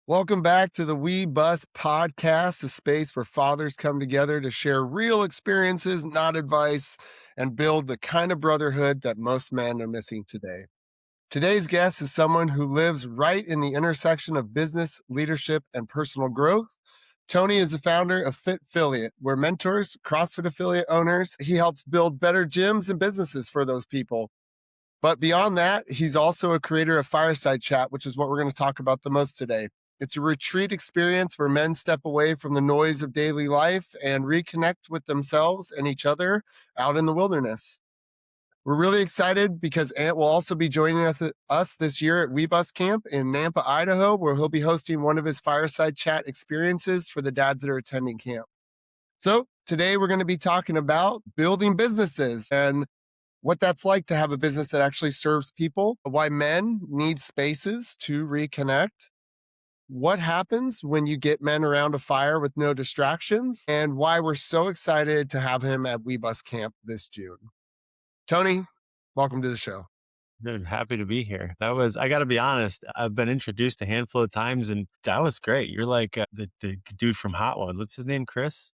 Welcome back to the WeBUS podcast, a space where fathers come together to share real experiences, not advice, and build the kind of brotherhood that most men are missing today. Today's guest is someone who lives right in the intersection of business, leadership, and personal growth. Tony is the founder of Fitfiliate, where mentors, CrossFit affiliate owners, he helps build better gyms and businesses for those people. But beyond that, he's also a creator of Fireside Chat, which is what we're going to talk about the most today. It's a retreat experience where men step away from the noise of daily life and reconnect with themselves and each other out in the wilderness. We're really excited because Ant will also be joining us this year at WeBUS Camp in Nampa, Idaho, where he'll be hosting one of his Fireside Chat experiences for the dads that are attending camp. So today we're going to be talking about building businesses and what that's like to have a business that actually serves people, why men need spaces to reconnect, what happens when you get men around a fire with no distractions, and why we're so excited to have him at WeBUS Camp this June. Tony, welcome to the show. Dude, happy to be here. I got to be honest, I've been introduced a handful of times and that was great. You're like the dude from Hot Ones. What's his name? Chris?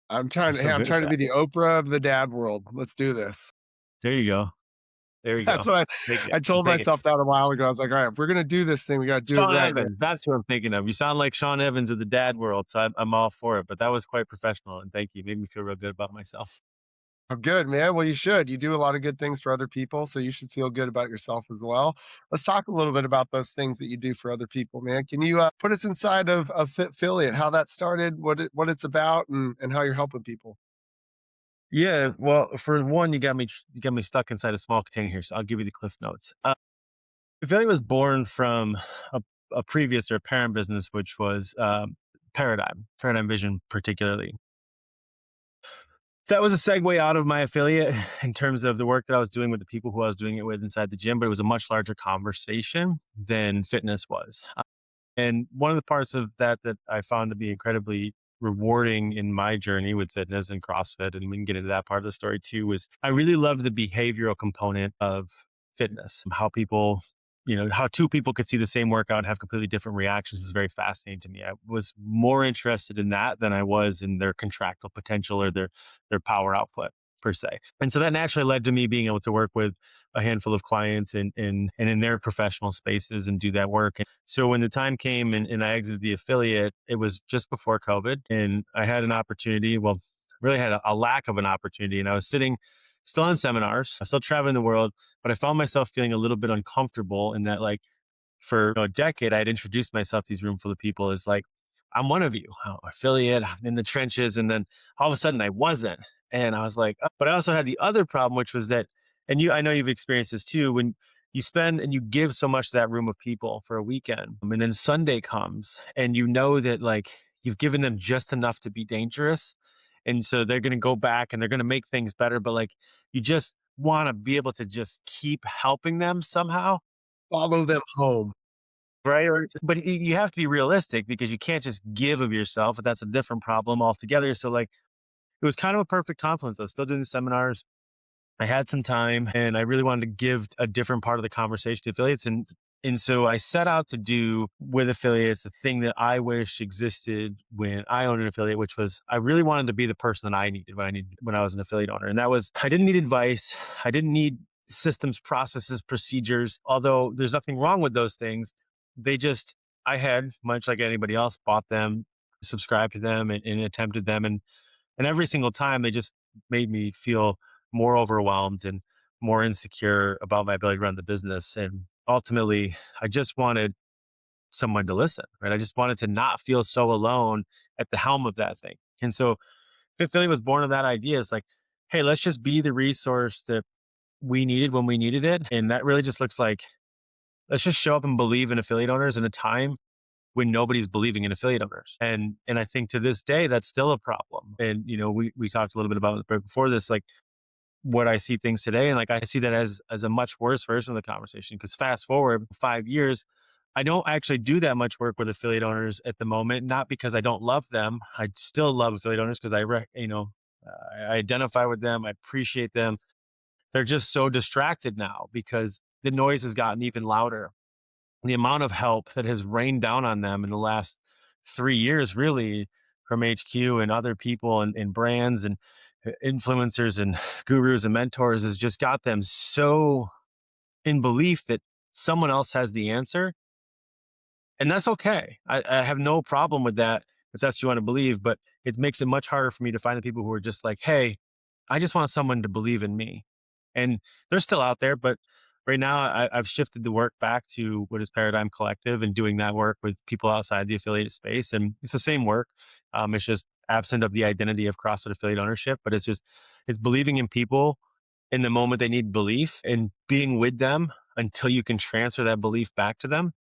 I'm You're trying to, so hey, I'm good at trying to that. be the Oprah of the dad world. Let's do this. There you go. There you That's go. what Take it. I I'll told take it. myself that a while ago. I was like, all right, if we're going to do this thing, we got to do it Sean right, man. Evans. That's who I'm thinking of. You sound like Sean Evans of the dad world. So I'm all for it. But that was quite professional. And thank you. Made me feel real good about myself. I'm good, man. Well, you should. You do a lot of good things for other people, so you should feel good about yourself as well. Let's talk a little bit about those things that you do for other people, man. Can you put us inside of Fitfiliate, how that started, what it's about, and how you're helping people? Yeah. Well, for one, you got me stuck inside a small container here. So I'll give you the cliff notes. Affiliate was born from a, a previous or a parent business, which was Paradigm Vision, particularly. That was a segue out of my affiliate in terms of the work that I was doing with the people who I was doing it with inside the gym, but it was a much larger conversation than fitness was. And one of the parts of that I found to be incredibly rewarding in my journey with fitness and CrossFit, and we can get into that part of the story too, was I really loved the behavioral component of fitness, how people, how two people could see the same workout and have completely different reactions was very fascinating to me. I was more interested in that than I was in their contractile potential or their power output per se. And so that naturally led to me being able to work with a handful of clients and in their professional spaces and do that work. So when the time came and I exited the affiliate, it was just before COVID, and I had an opportunity. Well, really had a lack of an opportunity, and I was sitting still on seminars, still traveling the world, but I found myself feeling a little bit uncomfortable in that, like, for a decade, I had introduced myself to these room full of people as like, I'm one of you, affiliate, I'm in the trenches. And then all of a sudden I wasn't. And I was like, but I also had the other problem, which was that, and I know you've experienced this too, when you spend and you give so much to that room of people for a weekend, and then Sunday comes and you know that, like, you've given them just enough to be dangerous. And so they're going to go back and they're going to make things better. But like, you just want to be able to just keep helping them somehow. Follow them home. Right, but you have to be realistic because you can't just give of yourself, but that's a different problem altogether. So, like, it was kind of a perfect confluence. I was still doing the seminars. I had some time and I really wanted to give a different part of the conversation to affiliates. And so I set out to do with affiliates the thing that I wish existed when I owned an affiliate, which was I really wanted to be the person that I needed when I was an affiliate owner. And that was, I didn't need advice. I didn't need systems, processes, procedures, although there's nothing wrong with those things. They just, I had, much like anybody else, bought them, subscribed to them and attempted them. And every single time they just made me feel more overwhelmed and more insecure about my ability to run the business. And ultimately, I just wanted someone to listen, right? I just wanted to not feel so alone at the helm of that thing. And so Fit Philly was born of that idea. It's like, hey, let's just be the resource that we needed when we needed it. And that really just looks like, let's just show up and believe in affiliate owners in a time when nobody's believing in affiliate owners. And I think to this day, that's still a problem. And, we talked a little bit about it before this, like, what I see things today. And like, I see that as a much worse version of the conversation. Because fast forward 5 years, I don't actually do that much work with affiliate owners at the moment, not because I don't love them. I still love affiliate owners because I identify with them. I appreciate them. They're just so distracted now because the noise has gotten even louder. the amount of help that has rained down on them in the last 3 years, really, from HQ and other people and brands and influencers and gurus and mentors has just got them so in belief that someone else has the answer, and that's okay. I have no problem with that if that's what you want to believe, but it makes it much harder for me to find the people who are just like, hey, I just want someone to believe in me. And they're still out there, but right now I've shifted the work back to what is Paradigm Collective and doing that work with people outside the affiliate space. And it's the same work. It's just absent of the identity of CrossFit affiliate ownership, but it's believing in people in the moment they need belief and being with them until you can transfer that belief back to them,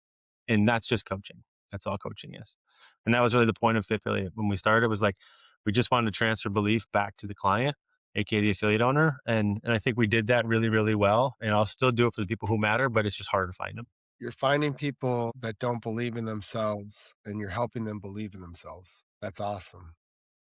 and that's just coaching. That's all coaching is. And that was really the point of Fitfiliate when we started. Was like we just wanted to transfer belief back to the client, aka the affiliate owner, and I think we did that really really well. And I'll still do it for the people who matter, but it's just hard to find them. You're finding people that don't believe in themselves, and you're helping them believe in themselves. That's awesome.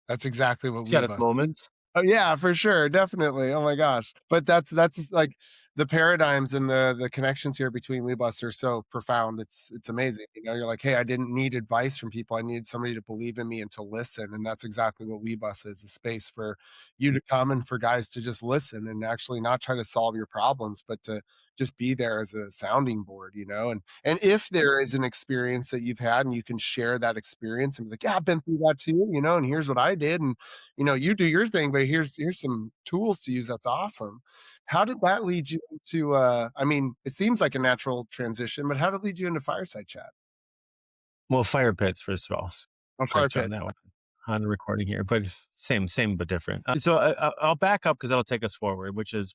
That's exactly what Yeah, it's WeBUS. moments. Oh, yeah, for sure, definitely, oh my gosh. But that's, like, the paradigms and the connections here between WeBus are so profound, it's amazing, you know, you're like, "Hey, I didn't need advice from people, I needed somebody to believe in me and to listen," and that's exactly what WeBus is, a space for you to come and for guys to just listen and actually not try to solve your problems, but to just be there as a sounding board, you know, and if there is an experience that you've had and you can share that experience and be like, "Yeah, I've been through that too, you know, and here's what I did, and you know, you do your thing, but here's some tools to use. That's awesome." How did that lead you to, I mean, it seems like a natural transition, but how did it lead you into Fireside Chat? Well, fire pits first of all. Oh, Fire Correct you on Pits. that one on the recording here, but it's same but different. So I'll back up because that'll take us forward, which is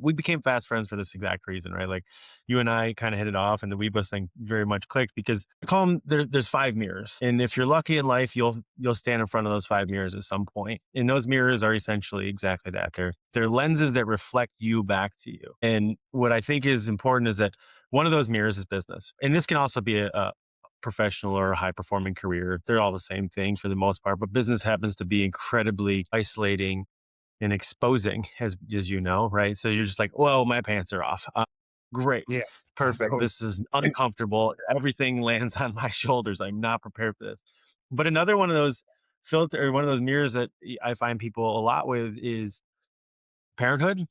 we became fast friends for this exact reason, right? Like you and I kind of hit it off, and the WeBus thing very much clicked because I call them there's 5 mirrors, and if you're lucky in life, you'll stand in front of those 5 mirrors at some point. And those mirrors are essentially exactly that. They're lenses that reflect you back to you. And what I think is important is that one of those mirrors is business, and this can also be a professional or a high performing career. They're all the same thing for the most part, but business happens to be incredibly isolating and exposing, as you know, right? So you're just like, "Whoa, my pants are off. Great, Yeah, perfect. totally. This is uncomfortable. Everything lands on my shoulders. I'm not prepared for this." But another one of those one of those mirrors that I find people a lot with is parenthood,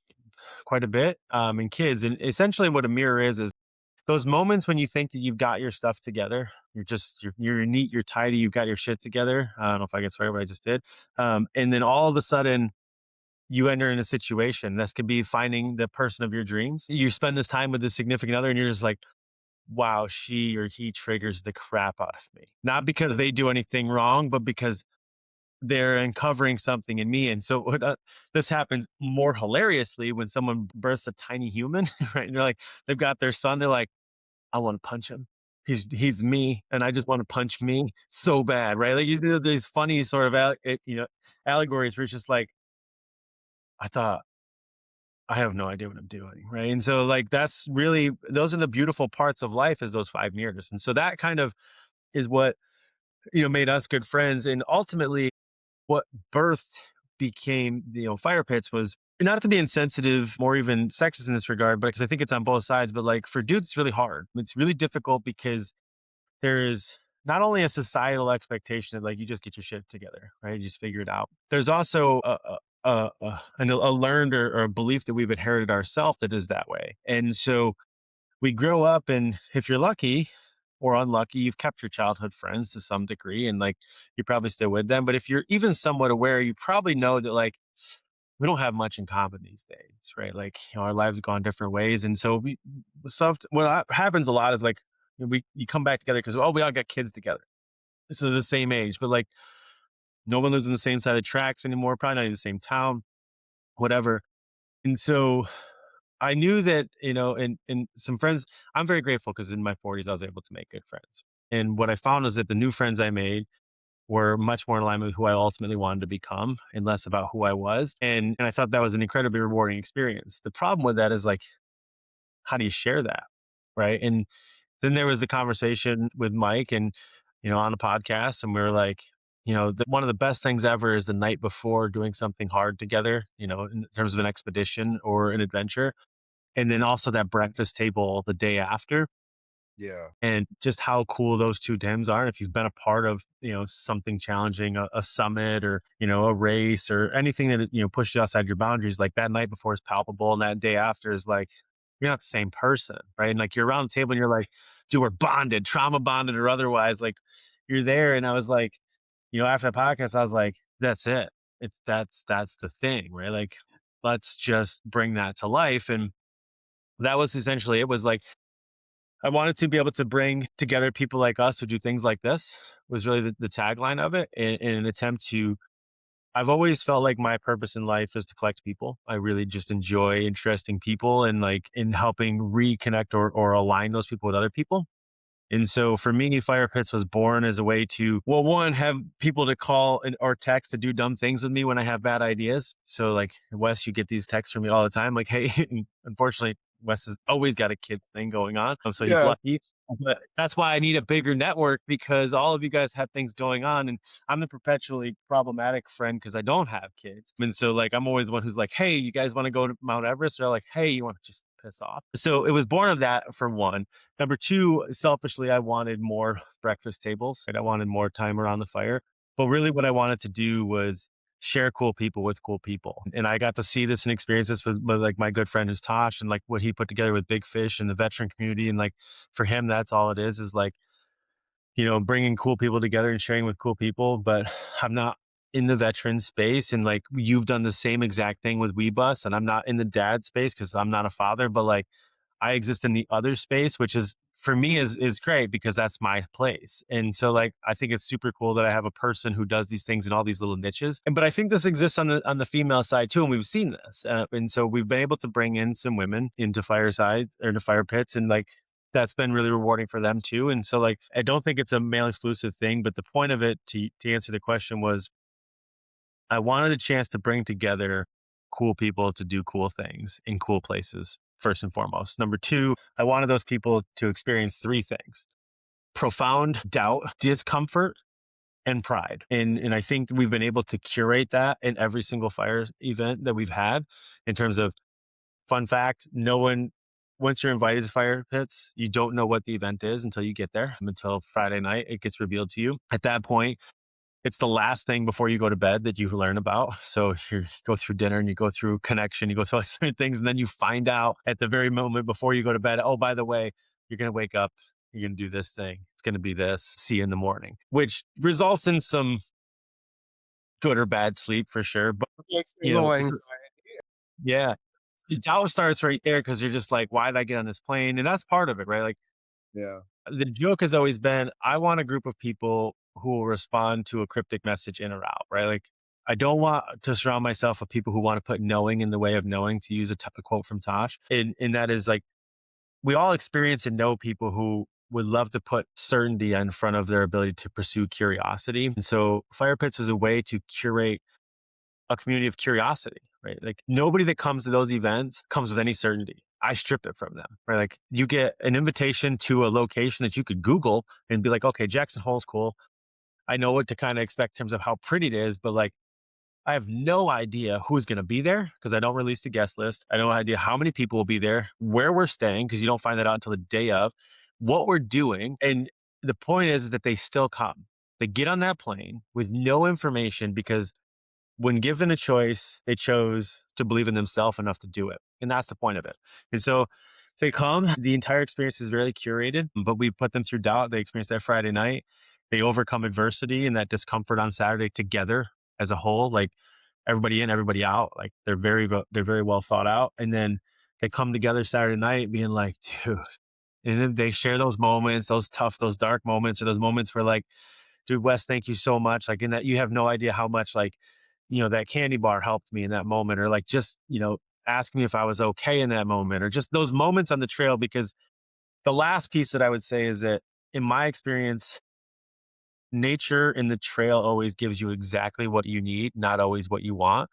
quite a bit, and kids. And essentially, what a mirror is those moments when you think that you've got your stuff together. You're neat, you're tidy, you've got your shit together. I don't know if I can swear what I just did. And then all of a sudden you enter in a situation. This could be finding the person of your dreams. You spend this time with a significant other and you're just like, wow, she or he triggers the crap out of me. Not because they do anything wrong, but because they're uncovering something in me. And so this happens more hilariously when someone births a tiny human, right? And they're like, they've got their son. They're like, I want to punch him. He's me, and I just want to punch me so bad, right? Like you do these funny sort of allegories where it's just like, I thought I have no idea what I'm doing, right? And so, like, that's really those are the beautiful parts of life is those 5 mirrors, and so that kind of is what made us good friends, and ultimately, what birthed became fire pits was not to be insensitive or even sexist in this regard, but because I think it's on both sides. But like for dudes, it's really hard. It's really difficult because there is not only a societal expectation that like you just get your shit together, right? You just figure it out. There's also a learned or a belief that we've inherited ourselves that is that way. And so we grow up, and if you're lucky or unlucky, you've kept your childhood friends to some degree, and like you're probably still with them. But if you're even somewhat aware, you probably know that like we don't have much in common these days, right? Like our lives have gone different ways, and so what happens a lot is like you come back together because we all got kids together, so the same age, but like no one lives in the same side of the tracks anymore, probably not in the same town, whatever. And so I knew that, and some friends, I'm very grateful because in my 40s, I was able to make good friends. And what I found is that the new friends I made were much more in line with who I ultimately wanted to become and less about who I was. And I thought that was an incredibly rewarding experience. The problem with that is like, how do you share that? Right. And then there was the conversation with Mike and, on a podcast, and we were like, one of the best things ever is the night before doing something hard together, in terms of an expedition or an adventure. And then also that breakfast table the day after. Yeah. and just how cool those two gyms are. And if you've been a part of, something challenging, a summit or, a race or anything that, pushed you outside your boundaries, like that night before is palpable. And that day after is like, you're not the same person. Right. And like you're around the table and you're like, dude, we're bonded, trauma bonded or otherwise. Like you're there. And I was like, after the podcast, I was like, that's it. That's the thing. Right. Like, let's just bring that to life. And that was essentially it was like, I wanted to be able to bring together people like us who do things like this was really the tagline of it in an attempt to I've always felt like my purpose in life is to collect people. I really just enjoy interesting people and like in helping reconnect or align those people with other people. And so for me, Fire Pits was born as a way to, well, one, have people to call or text to do dumb things with me when I have bad ideas. So, like, Wes, you get these texts from me all the time, like, hey, unfortunately, Wes has always got a kid thing going on. So he's Yeah. lucky. But that's why I need a bigger network because all of you guys have things going on. And I'm the perpetually problematic friend because I don't have kids. And so, like, I'm always the one who's like, hey, you guys want to go to Mount Everest? Or they're like, hey, you want to just piss off? So it was born of that for one. Number two, selfishly, I wanted more breakfast tables and I wanted more time around the fire. But really, what I wanted to do was share cool people with cool people. And I got to see this and experience this with like my good friend who's Tosh and like what he put together with Big Fish and the veteran community. And like for him, that's all it is like, bringing cool people together and sharing with cool people. But I'm not in the veteran space. And like you've done the same exact thing with WeBUS. And I'm not in the dad space because I'm not a father, but like I exist in the other space, which is for me is great because that's my place. And so like I think it's super cool that I have a person who does these things in all these little niches. And but I think this exists on the female side too, and we've seen this. And so we've been able to bring in some women into firesides or into fire pits, and like that's been really rewarding for them too. And so like I don't think it's a male exclusive thing, but the point of it to answer the question was I wanted a chance to bring together cool people to do cool things in cool places, first and foremost. Number two, I wanted those people to experience three things: profound doubt, discomfort, and pride. And I think we've been able to curate that in every single fire event that we've had in terms of fun fact, no one once you're invited to fire pits, you don't know what the event is until you get there, until Friday night. It gets revealed to you. At that point, it's the last thing before you go to bed that you learn about. So you go through dinner and you go through connection, you go through all these different things, and then you find out at the very moment before you go to bed, oh, by the way, you're going to wake up, you're going to do this thing. It's going to be this. See you in the morning, which results in some good or bad sleep for sure. But, It's a little so, anxiety. yeah, the doubt starts right there because you're just like, why did I get on this plane? And that's part of it, right? Like, Yeah. the joke has always been, I want a group of people who will respond to a cryptic message in or out, right? Like, I don't want to surround myself with people who want to put knowing in the way of knowing, to use a quote from Tosh. And that is like, we all experience and know people who would love to put certainty in front of their ability to pursue curiosity. And so Fire Pits is a way to curate a community of curiosity, right? Like nobody that comes to those events comes with any certainty. I strip it from them, right? Like you get an invitation to a location that you could Google and be like, okay, Jackson Hole's cool. I know what to kind of expect in terms of how pretty it is, but like I have no idea who's going to be there because I don't release the guest list. I have no idea how many people will be there, where we're staying, because you don't find that out until the day of, what we're doing. And the point is that they still come. They get on that plane with no information because when given a choice, they chose to believe in themselves enough to do it. And that's the point of it. And so they come, the entire experience is very curated, but we put them through doubt. They experience that Friday night. They overcome adversity and that discomfort on Saturday together as a whole, like everybody in, everybody out. Like they're very well thought out. And then they come together Saturday night being like, dude, and then they share those moments, those tough, those dark moments, or those moments where like, dude, Wes, thank you so much. Like in that, you have no idea how much like, that candy bar helped me in that moment, or like just, ask me if I was okay in that moment, or just those moments on the trail. Because the last piece that I would say is that in my experience, nature in the trail always gives you exactly what you need, not always what you want.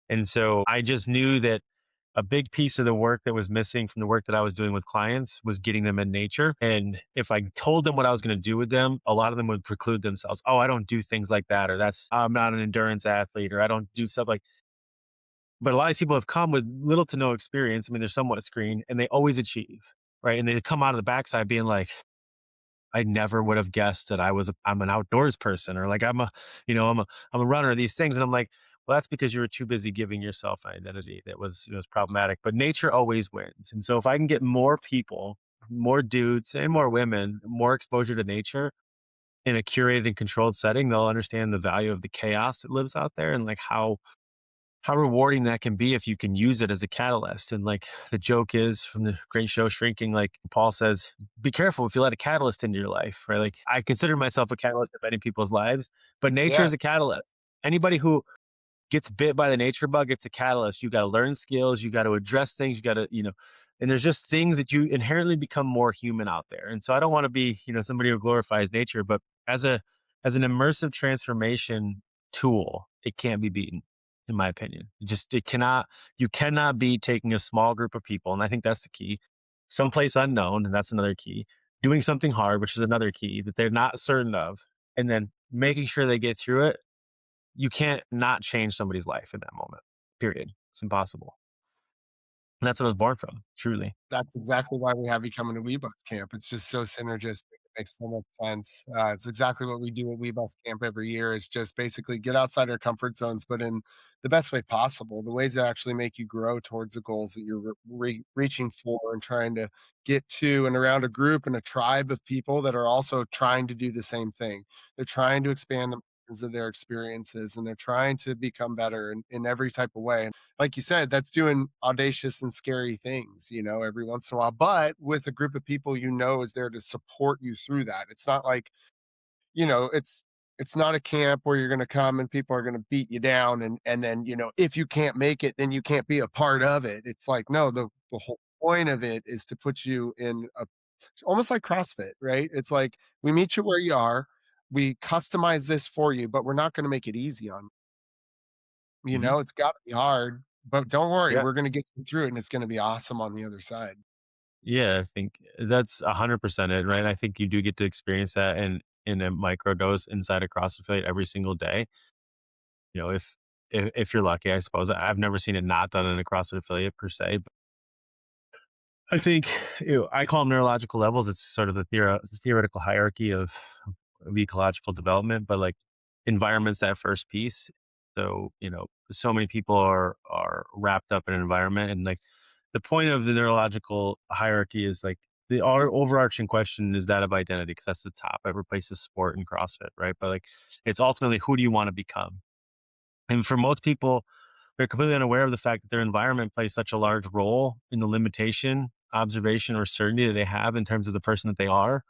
And so I just knew that a big piece of the work that was missing from the work that I was doing with clients was getting them in nature. And if I told them what I was going to do with them, a lot of them would preclude themselves. Oh, I don't do things like that. Or I'm not an endurance athlete, or I don't do stuff like, but a lot of these people have come with little to no experience. I mean, they're somewhat screened and they always achieve, right? And they come out of the backside being like, I never would have guessed that I'm an outdoors person, or like I'm a runner, these things. And I'm like, well, that's because you were too busy giving yourself an identity that was problematic. But nature always wins. And so if I can get more people, more dudes and more women, more exposure to nature in a curated and controlled setting, they'll understand the value of the chaos that lives out there, and like how rewarding that can be if you can use it as a catalyst. And like the joke is from the great show Shrinking, like Paul says, be careful if you let a catalyst into your life, right? Like I consider myself a catalyst in many people's lives, but nature Yeah, is a catalyst. Anybody who gets bit by the nature bug, it's a catalyst. You got to learn skills, you got to address things, you got to, and there's just things that you inherently become more human out there. And so I don't want to be, somebody who glorifies nature, but as a as an immersive transformation tool, it can't be beaten, in my opinion. It cannot, you cannot be taking a small group of people, and I think that's the key, someplace unknown, and that's another key, doing something hard, which is another key that they're not certain of, and then making sure they get through it. You can't not change somebody's life in that moment, period. It's impossible. And that's what I was born from, truly. that's exactly why we have you coming to WeBUS camp. It's just so synergistic. It makes so much sense. It's exactly what we do at WeBUS camp every year is just basically get outside our comfort zones, but in the best way possible, the ways that actually make you grow towards the goals that you're reaching for and trying to get to, and around a group and a tribe of people that are also trying to do the same thing. They're trying to expand the of their experiences, and they're trying to become better in every type of way. Like you said, that's doing audacious and scary things, every once in a while, but with a group of people is there to support you through that. It's not like, you know, it's it's not a camp where you're going to come and people are going to beat you down and then, if you can't make it, then you can't be a part of it. It's like, no, the whole point of it is to put you in a almost like CrossFit, right? It's like we meet you where you are. We customize this for you, but we're not going to make it easy on you. Mhm. It's got to be hard, but don't worry, Yeah. we're going to get you through it and it's going to be awesome on the other side. Yeah, I think that's 100% it, right? I think you do get to experience that in a micro dose inside a CrossFit Affiliate every single day. You know, if you're lucky, I suppose. I've never seen it not done in a CrossFit Affiliate per se. I think, I call them neurological levels. It's sort of the theoretical hierarchy of ecological development, but like environment's that first piece. So, so many people are wrapped up in an environment, and like the point of the neurological hierarchy is like the overarching question is that of identity, because that's the top. It replaces sport and CrossFit, right? But like it's ultimately, who do you want to become? And for most people, they're completely unaware of the fact that their environment plays such a large role in the limitation, observation, or certainty that they have in terms of the person that they are,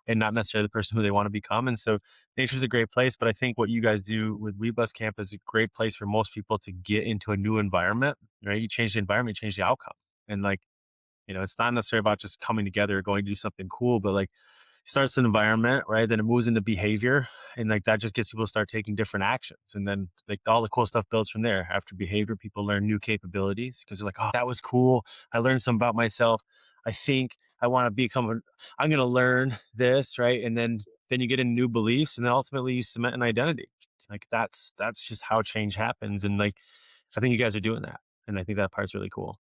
and not necessarily the person who they want to become. And so nature's a great place, but I think what you guys do with WeBus Camp is a great place for most people to get into a new environment, right? You change the environment, you change the outcome. And like, it's not necessarily about just coming together, going to do something cool, but like starts an environment, right? Then it moves into behavior. And like that just gets people to start taking different actions. And then like all the cool stuff builds from there. After behavior, people learn new capabilities because they're like, oh, that was cool. I learned something about myself. I think I want to I'm going to learn this, right? And then you get into new beliefs, and then ultimately you cement an identity. Like that's just how change happens. And like, I think you guys are doing that. And I think that part's really cool.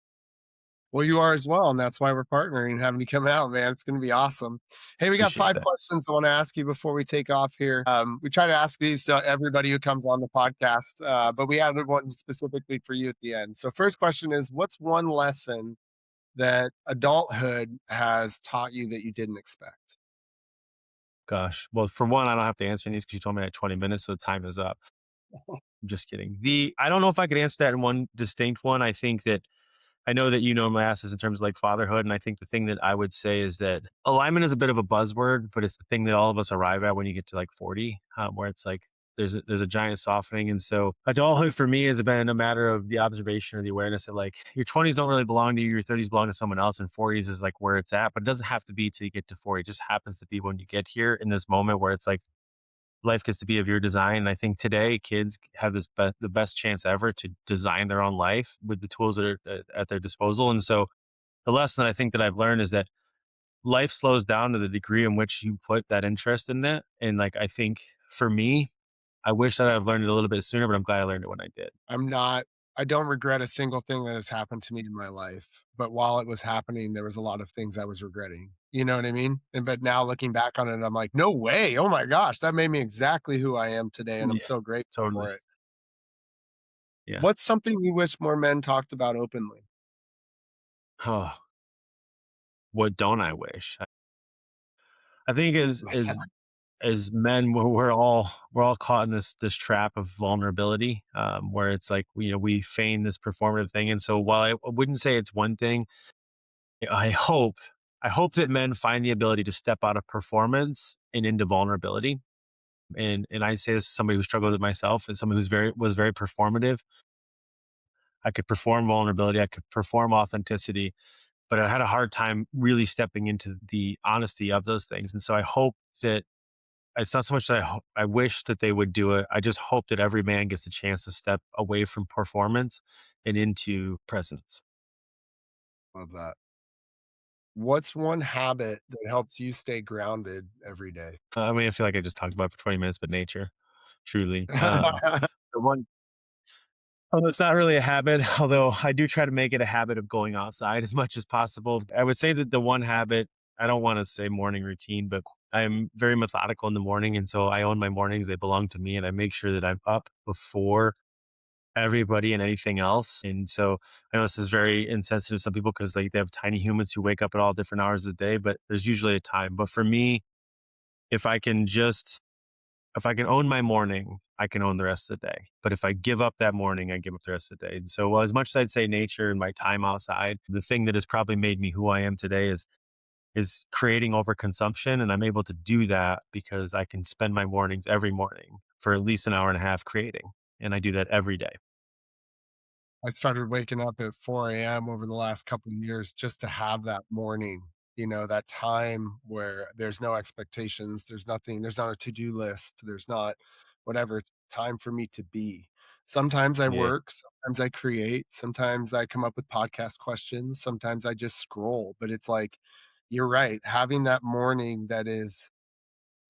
Well, you are as well, and that's why we're partnering and having you come out, man. It's going to be awesome. Hey, we got Appreciate 5 that. questions I want to ask you before we take off here. We try to ask these to everybody who comes on the podcast, but we added one specifically for you at the end. So, first question is, what's one lesson that adulthood has taught you that you didn't expect? Gosh. Well, for one, I don't have to answer any of these because you told me I had 20 minutes, so the time is up. I'm just kidding. I don't know if I could answer that in one distinct one. I think that I know that my ask is in terms of like fatherhood, and I think the thing that I would say is that alignment is a bit of a buzzword, but it's the thing that all of us arrive at when you get to like 40, where it's like there's a giant softening. And so adulthood for me has been a matter of the observation or the awareness that like your 20s don't really belong to you, your 30s belong to someone else, and 40s is like where it's at. But it doesn't have to be till you get to 40. It just happens to be when you get here in this moment where it's like life gets to be of your design. And I think today kids have the best chance ever to design their own life with the tools that are at their disposal. And so the lesson that I think that I've learned is that life slows down to the degree in which you put that interest in it. And like, I think for me, I wish that I've learned it a little bit sooner, but I'm glad I learned it when I did. I'm not. I don't regret a single thing that has happened to me in my life, but while it was happening, there was a lot of things I was regretting. You know what I mean? And but now looking back on it, I'm like, "No way. Oh my gosh, that made me exactly who I am today, and I'm Yeah, so grateful totally. for it." Yeah. What's something you wish more men talked about openly? Oh, what don't I wish? I think as men, we're all caught in this trap of vulnerability, where it's like, we feign this performative thing. And so while I wouldn't say it's one thing, I hope I hope that men find the ability to step out of performance and into vulnerability. And I say this as somebody who struggled with myself, as somebody was very performative. I could perform vulnerability, I could perform authenticity, but I had a hard time really stepping into the honesty of those things. And so I hope that it's not so much that I wish that they would do it. I just hope that every man gets a chance to step away from performance and into presence. Love that. What's one habit that helps you stay grounded every day? I mean, I feel like I just talked about it for 20 minutes, but nature, truly. The one, oh, it's not really a habit, although I do try to make it a habit of going outside as much as possible. I would say that the one habit, I don't want to say morning routine, but I'm very methodical in the morning. And so I own my mornings, they belong to me. And I make sure that I'm up before everybody and anything else. And so I know this is very insensitive to some people because like they have tiny humans who wake up at all different hours of the day, but there's usually a time. But for me, if I can just if I can own my morning, I can own the rest of the day. But if I give up that morning, I give up the rest of the day. And so, well, as much as I'd say nature and my time outside, the thing that has probably made me who I am today is creating overconsumption. And I'm able to do that because I can spend my mornings every morning for at least an hour and a half creating. And I do that every day. I started waking up at 4 AM over the last couple of years just to have that morning, that time where there's no expectations, there's nothing, there's not a to-do list, there's not whatever, it's time for me to be. Sometimes I Yeah. work, sometimes I create, sometimes I come up with podcast questions, sometimes I just scroll, but it's like, you're right, having that morning that is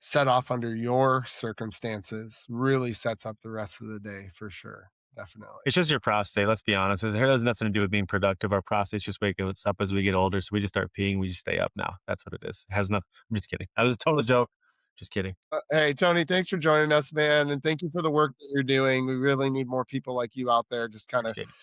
set off under your circumstances really sets up the rest of the day for sure, definitely. It's just your prostate. Let's be honest. It has nothing to do with being productive. Our prostates just wake us up as we get older. So we just start peeing. We just stay up now. That's what it is. It has nothing. I'm just kidding. That was a total joke. Just kidding. Hey, Tony, thanks for joining us, man. And thank you for the work that you're doing. We really need more people like you out there, just kind of Appreciate it.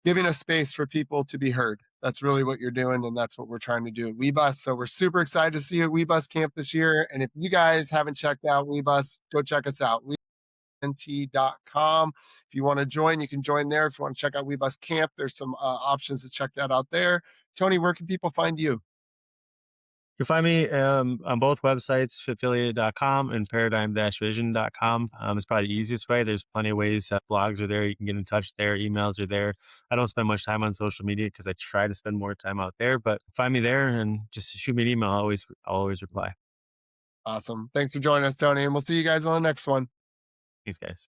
giving a space for people to be heard. That's really what you're doing. And that's what we're trying to do at WeBUS. So we're super excited to see you at WeBUS Camp this year. And if you guys haven't checked out WeBUS, go check us out. WeBUSNT.com. If you want to join, you can join there. If you want to check out WeBUS Camp, there's some options to check that out there. Tony, where can people find you? You can find me on both websites, Fitfiliate.com and paradigm-vision.com. It's probably the easiest way. There's plenty of ways. Blogs are there. You can get in touch there. Emails are there. I don't spend much time on social media because I try to spend more time out there, but find me there and just shoot me an email. I'll always reply. Awesome. Thanks for joining us, Tony. And we'll see you guys on the next one. Thanks, guys.